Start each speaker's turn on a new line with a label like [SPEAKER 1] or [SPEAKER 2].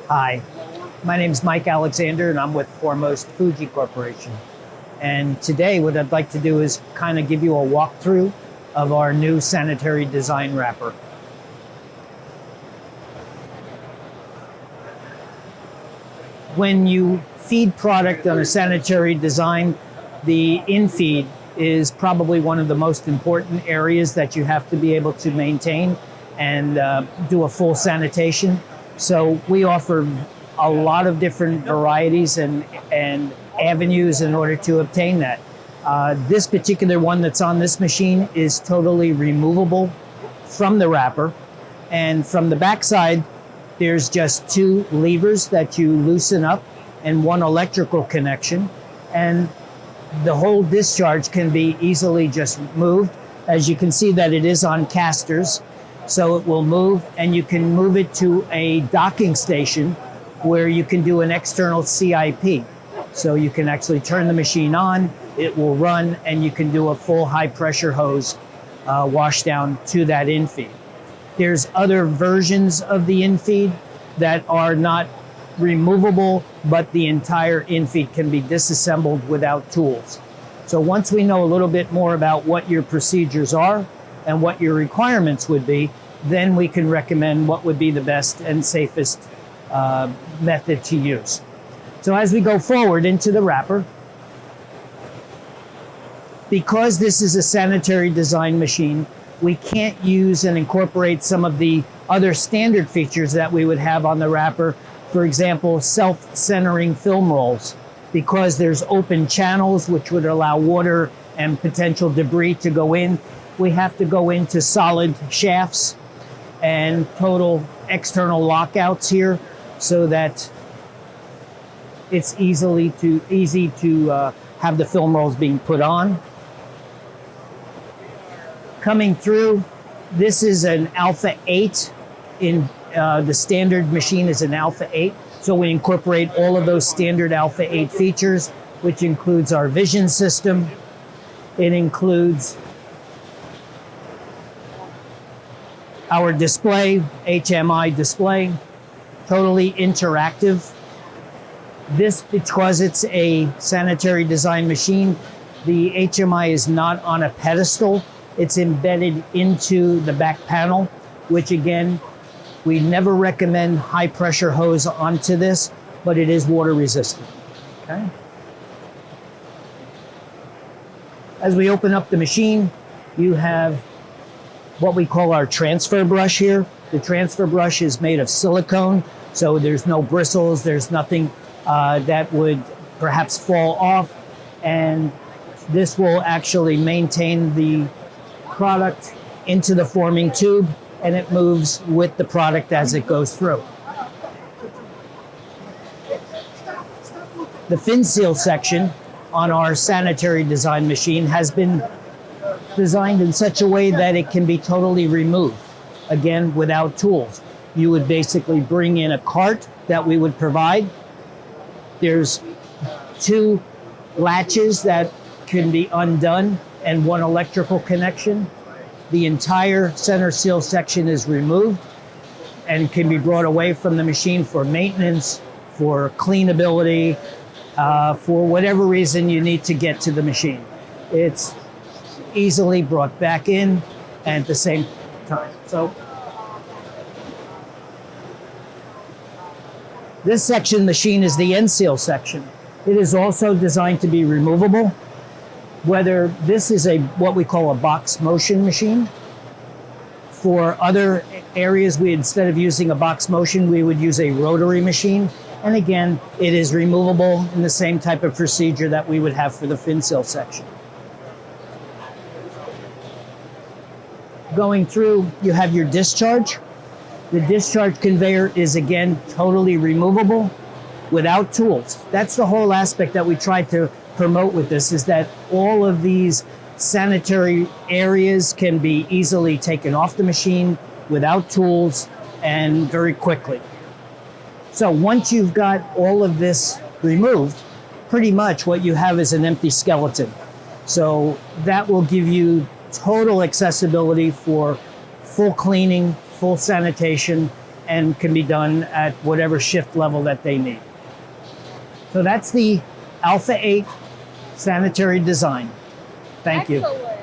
[SPEAKER 1] Hi, my name is Mike Alexander and I'm with Formost Fuji Corporation. And today what I'd like to do is kind of give you a walkthrough of our new sanitary design wrapper. When you feed product on a sanitary design, the infeed is probably one of the most important areas that you have to be able to maintain and do a full sanitation. So we offer a lot of different varieties and avenues in order to obtain that. This particular one that's on this machine is totally removable from the wrapper. And from the backside, there's just two levers that you loosen up and one electrical connection. And the whole discharge can be easily just moved. As you can see that it is on casters, so it will move, and you can move it to a docking station where you can do an external CIP. So you can actually turn the machine on, it will run, and you can do a full high pressure hose wash down to that infeed. There's other versions of the infeed that are not removable, but the entire infeed can be disassembled without tools. So once we know a little bit more about what your procedures are and what your requirements would be, then we can recommend what would be the best and safest method to use. So as we go forward into the wrapper, because this is a sanitary design machine, we can't use and incorporate some of the other standard features that we would have on the wrapper. For example, self-centering film rolls, because there's open channels which would allow water and potential debris to go in. We have to go into solid shafts and total external lockouts here so that it's easy to have the film rolls being put on. Coming through, this is an Alpha 8. In the standard machine is an Alpha 8. So we incorporate all of those standard Alpha 8 features, which includes our vision system. It includes our display, HMI Display, totally interactive. This, because it's a sanitary design machine, the HMI is not on a pedestal. It's embedded into the back panel, which again, we never recommend high pressure hose onto this, but it is water resistant. Okay. As we open up the machine, you have what we call our transfer brush here. The transfer brush is made of silicone, so there's no bristles, there's nothing that would perhaps fall off, and this will actually maintain the product into the forming tube, and it moves with the product as it goes through. The Inseal section on our sanitary design machine has been designed in such a way that it can be totally removed, again, without tools. You would basically bring in a cart that we would provide. There's two latches that can be undone and one electrical connection. The entire center seal section is removed and can be brought away from the machine for maintenance, for cleanability, for whatever reason you need to get to the machine. It's easily brought back in and at the same time. So this section machine is the Inseal section. It is also designed to be removable. Whether this is what we call a box motion machine. For other areas, instead of using a box motion, we would use a rotary machine. And again, it is removable in the same type of procedure that we would have for the Inseal section. Going through, you have your discharge. The discharge conveyor is again totally removable without tools. That's the whole aspect that we tried to promote with this, is that all of these sanitary areas can be easily taken off the machine without tools and very quickly. So once you've got all of this removed, pretty much what you have is an empty skeleton. So that will give you total accessibility for full cleaning, full sanitation, and can be done at whatever shift level that they need. So that's the Alpha 8 sanitary design. Thank you.
[SPEAKER 2] Excellent.